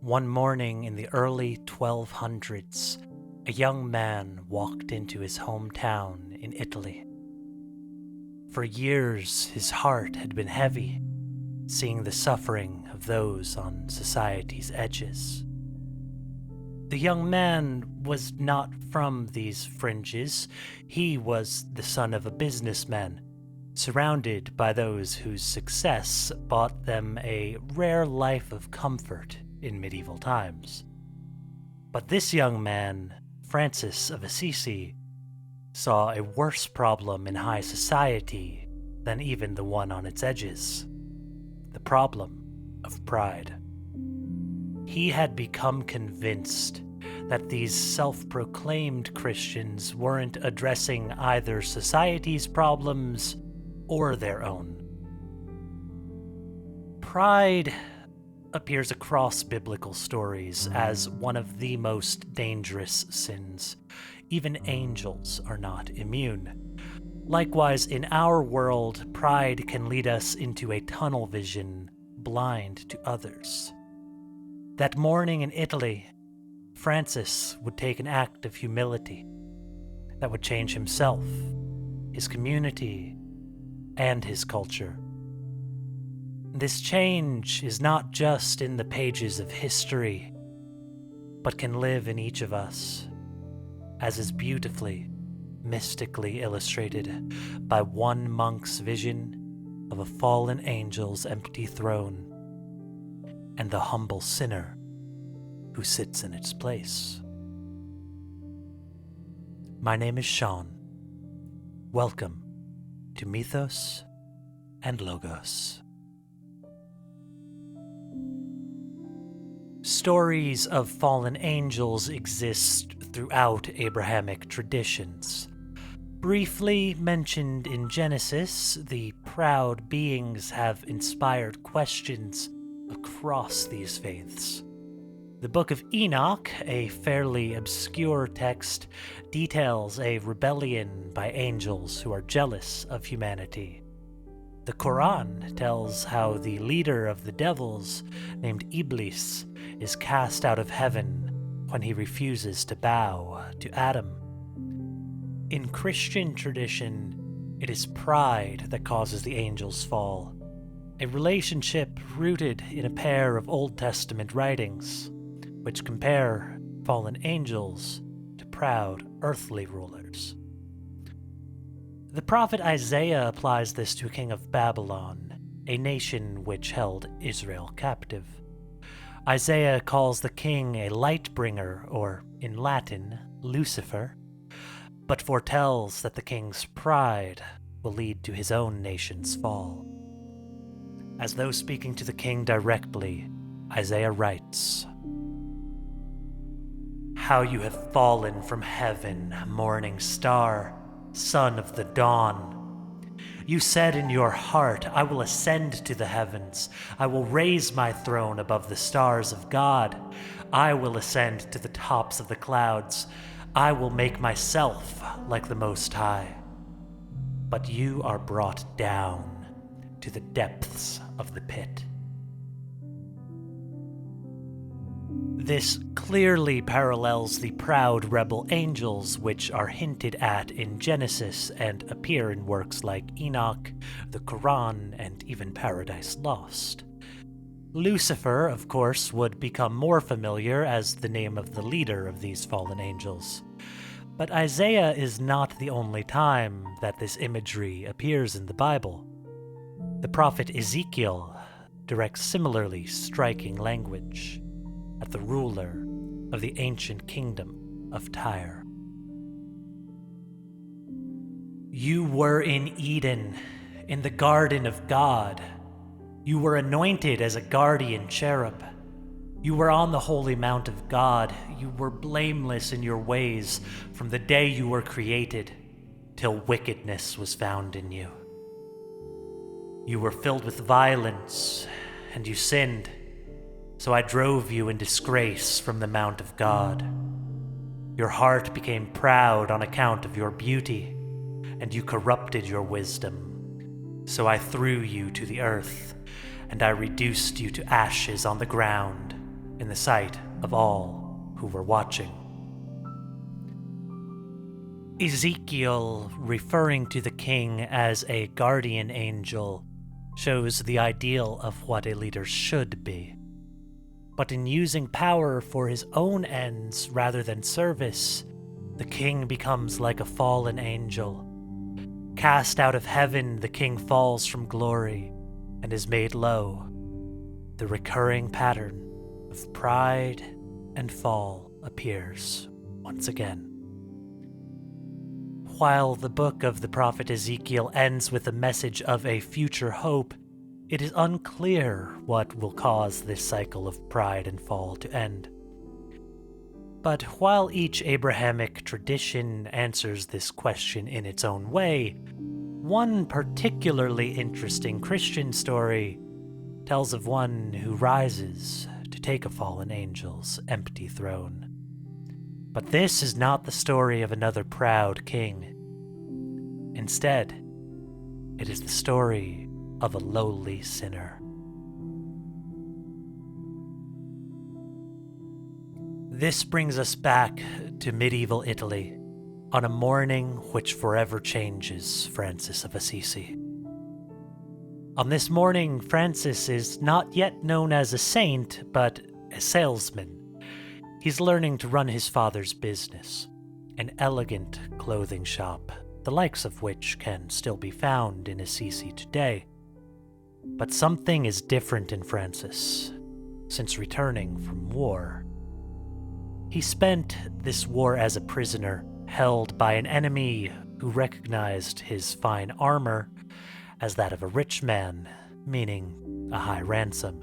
One morning in the early 1200s, a young man walked into his hometown in Italy. For years, his heart had been heavy, seeing the suffering of those on society's edges. The young man was not from these fringes. He was the son of a businessman, surrounded by those whose success bought them a rare life of comfort in medieval times. But this young man, Francis of Assisi, saw a worse problem in high society than even the one on its edges: the problem of pride. He had become convinced that these self-proclaimed Christians weren't addressing either society's problems or their own. Pride appears across biblical stories as one of the most dangerous sins. Even angels are not immune. Likewise, in our world, pride can lead us into a tunnel vision, blind to others. That morning in Italy, Francis would take an act of humility that would change himself, his community, and his culture. This change is not just in the pages of history, but can live in each of us, as is beautifully, mystically illustrated by one monk's vision of a fallen angel's empty throne and the humble sinner who sits in its place. My name is Sean. Welcome to Mythos and Logos. Stories of fallen angels exist throughout Abrahamic traditions. Briefly mentioned in Genesis, the proud beings have inspired questions across these faiths. The Book of Enoch, a fairly obscure text, details a rebellion by angels who are jealous of humanity. The Qur'an tells how the leader of the devils, named Iblis, is cast out of heaven when he refuses to bow to Adam. In Christian tradition, it is pride that causes the angels' fall, a relationship rooted in a pair of Old Testament writings, which compare fallen angels to proud earthly rulers. The prophet Isaiah applies this to a king of Babylon, a nation which held Israel captive. Isaiah calls the king a light bringer, or in Latin, Lucifer, but foretells that the king's pride will lead to his own nation's fall. As though speaking to the king directly, Isaiah writes, "How you have fallen from heaven, morning star, son of the dawn. You said in your heart, I will ascend to the heavens. I will raise my throne above the stars of God. I will ascend to the tops of the clouds. I will make myself like the Most High. But you are brought down to the depths of the pit." This clearly parallels the proud rebel angels which are hinted at in Genesis and appear in works like Enoch, the Qur'an, and even Paradise Lost. Lucifer, of course, would become more familiar as the name of the leader of these fallen angels. But Isaiah is not the only time that this imagery appears in the Bible. The prophet Ezekiel directs similarly striking language at the ruler of the ancient kingdom of Tyre. You were in Eden, in the garden of God. You were anointed as a guardian cherub. You were on the holy mount of God. You were blameless in your ways from the day you were created till wickedness was found in you. You were filled with violence, and you sinned. So I drove you in disgrace from the mount of God. Your heart became proud on account of your beauty, and you corrupted your wisdom. So I threw you to the earth, and I reduced you to ashes on the ground, in the sight of all who were watching. Ezekiel, referring to the king as a guardian angel, shows the ideal of what a leader should be. But in using power for his own ends rather than service, the king becomes like a fallen angel. Cast out of heaven, the king falls from glory and is made low. The recurring pattern of pride and fall appears once again. While the book of the prophet Ezekiel ends with a message of a future hope, it is unclear what will cause this cycle of pride and fall to end. But while each Abrahamic tradition answers this question in its own way, one particularly interesting Christian story tells of one who rises to take a fallen angel's empty throne. But this is not the story of another proud king. Instead, it is the story of a lowly sinner. This brings us back to medieval Italy on a morning which forever changes Francis of Assisi. On this morning, Francis is not yet known as a saint, but a salesman. He's learning to run his father's business, an elegant clothing shop, the likes of which can still be found in Assisi today. But something is different in Francis since returning from war. He spent this war as a prisoner, held by an enemy who recognized his fine armor as that of a rich man, meaning a high ransom.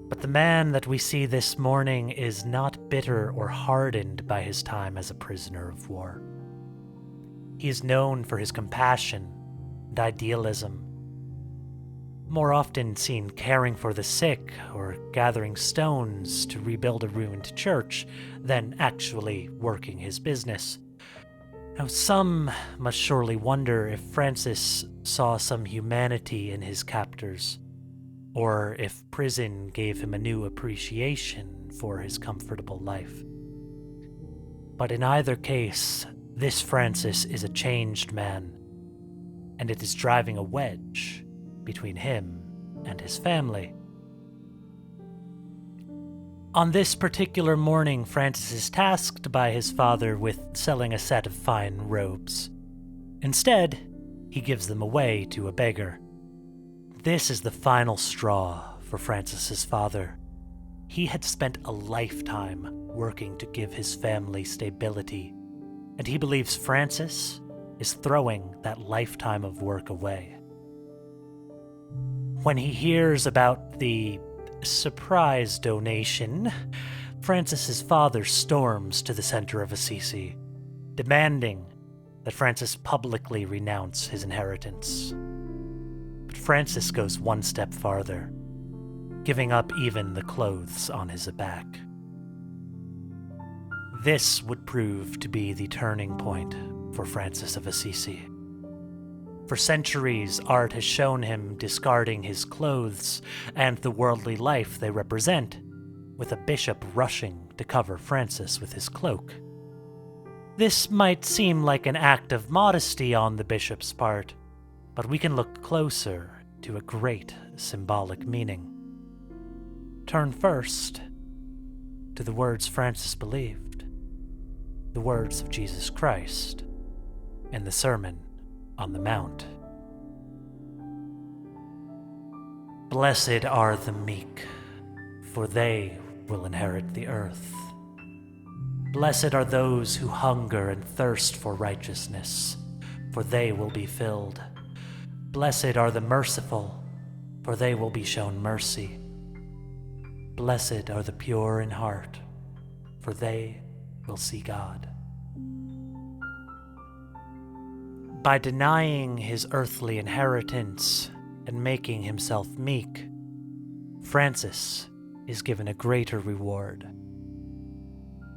But the man that we see this morning is not bitter or hardened by his time as a prisoner of war. He is known for his compassion and idealism, more often seen caring for the sick or gathering stones to rebuild a ruined church than actually working his business. Now, some must surely wonder if Francis saw some humanity in his captors, or if prison gave him a new appreciation for his comfortable life. But in either case, this Francis is a changed man, and it is driving a wedge between him and his family. On this particular morning, Francis is tasked by his father with selling a set of fine robes. Instead, he gives them away to a beggar. This is the final straw for Francis's father. He had spent a lifetime working to give his family stability, and he believes Francis is throwing that lifetime of work away. When he hears about the surprise donation, Francis's father storms to the center of Assisi, demanding that Francis publicly renounce his inheritance. But Francis goes one step farther, giving up even the clothes on his back. This would prove to be the turning point for Francis of Assisi. For centuries, art has shown him discarding his clothes and the worldly life they represent, with a bishop rushing to cover Francis with his cloak. This might seem like an act of modesty on the bishop's part, but we can look closer to a great symbolic meaning. Turn first to the words Francis believed, the words of Jesus Christ in the Sermon on the Mount. Blessed are the meek, for they will inherit the earth. Blessed are those who hunger and thirst for righteousness, for they will be filled. Blessed are the merciful, for they will be shown mercy. Blessed are the pure in heart, for they will see God. By denying his earthly inheritance and making himself meek, Francis is given a greater reward.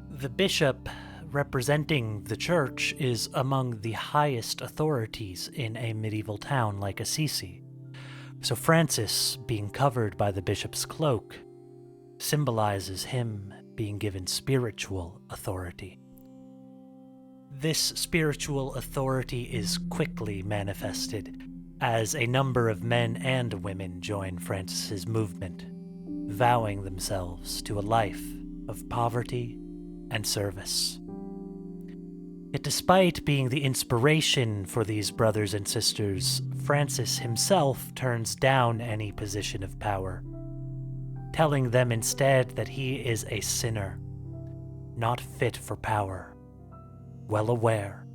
The bishop representing the church is among the highest authorities in a medieval town like Assisi, so Francis, being covered by the bishop's cloak, symbolizes him being given spiritual authority. This spiritual authority is quickly manifested as a number of men and women join Francis's movement, vowing themselves to a life of poverty and service. Yet despite being the inspiration for these brothers and sisters, Francis himself turns down any position of power, telling them instead that he is a sinner, not fit for power, well aware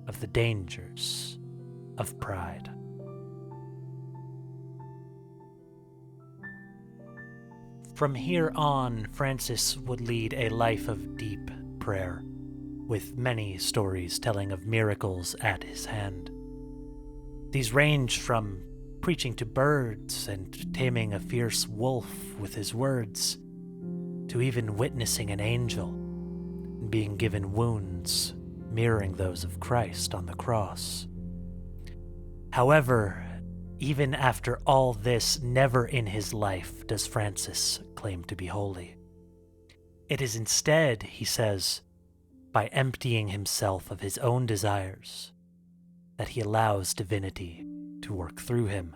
of the dangers of pride. From here on, Francis would lead a life of deep prayer, with many stories telling of miracles at his hand. These range from preaching to birds and taming a fierce wolf with his words, to even witnessing an angel and being given wounds mirroring those of Christ on the cross. However, even after all this, never in his life does Francis claim to be holy. It is instead, he says, by emptying himself of his own desires, that he allows divinity to work through him.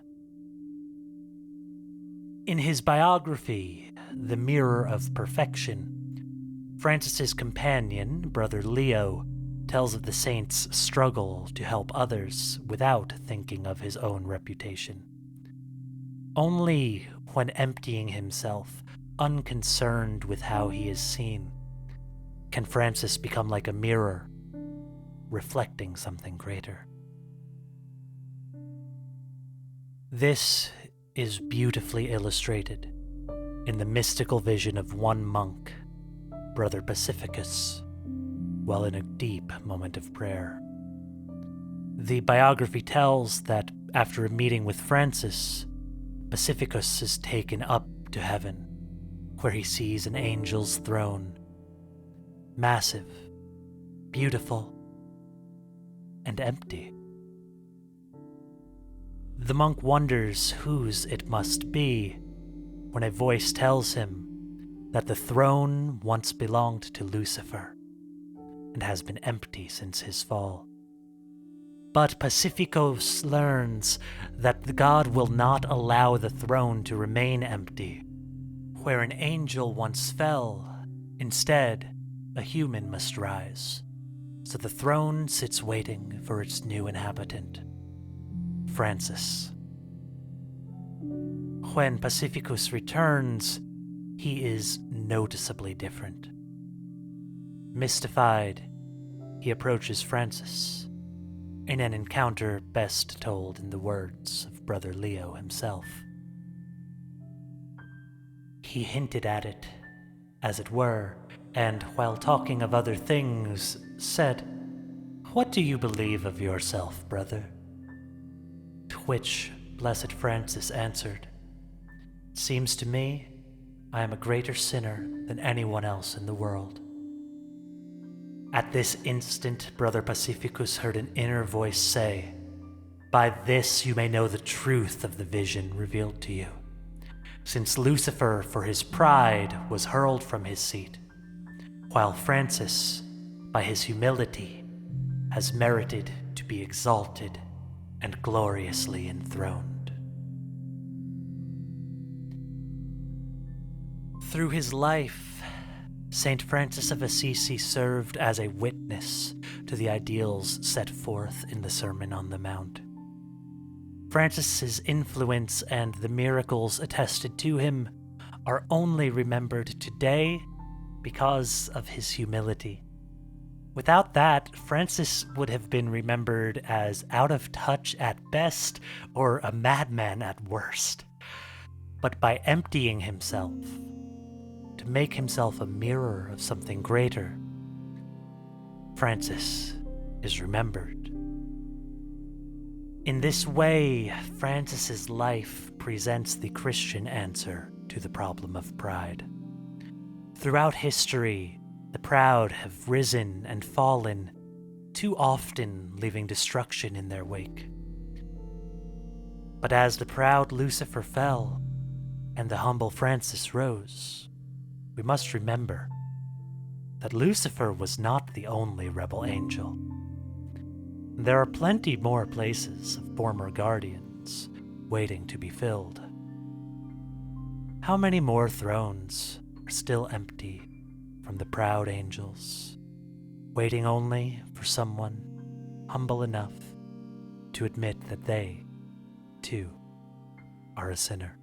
In his biography, The Mirror of Perfection, Francis's companion, Brother Leo, tells of the saint's struggle to help others without thinking of his own reputation. Only when emptying himself, unconcerned with how he is seen, can Francis become like a mirror, reflecting something greater. This is beautifully illustrated in the mystical vision of one monk, Brother Pacificus, while in a deep moment of prayer. The biography tells that after a meeting with Francis, Pacificus is taken up to heaven, where he sees an angel's throne, massive, beautiful, and empty. The monk wonders whose it must be when a voice tells him that the throne once belonged to Lucifer and has been empty since his fall. But Pacificus learns that the God will not allow the throne to remain empty. Where an angel once fell, instead, a human must rise, so the throne sits waiting for its new inhabitant, Francis. When Pacificus returns, he is noticeably different. Mystified, he approaches Francis, in an encounter best told in the words of Brother Leo himself. He hinted at it, as it were, and while talking of other things, said, "What do you believe of yourself, brother?" To which Blessed Francis answered, "It seems to me I am a greater sinner than anyone else in the world." At this instant, Brother Pacificus heard an inner voice say, "By this you may know the truth of the vision revealed to you, since Lucifer, for his pride, was hurled from his seat, while Francis, by his humility, has merited to be exalted and gloriously enthroned." Through his life, Saint Francis of Assisi served as a witness to the ideals set forth in the Sermon on the Mount. Francis's influence and the miracles attested to him are only remembered today because of his humility. Without that, Francis would have been remembered as out of touch at best or a madman at worst. But by emptying himself, to make himself a mirror of something greater, Francis is remembered. In this way, Francis's life presents the Christian answer to the problem of pride. Throughout history, the proud have risen and fallen, too often leaving destruction in their wake. But as the proud Lucifer fell, and the humble Francis rose, we must remember that Lucifer was not the only rebel angel. There are plenty more places of former guardians waiting to be filled. How many more thrones are still empty from the proud angels, waiting only for someone humble enough to admit that they, too, are a sinner?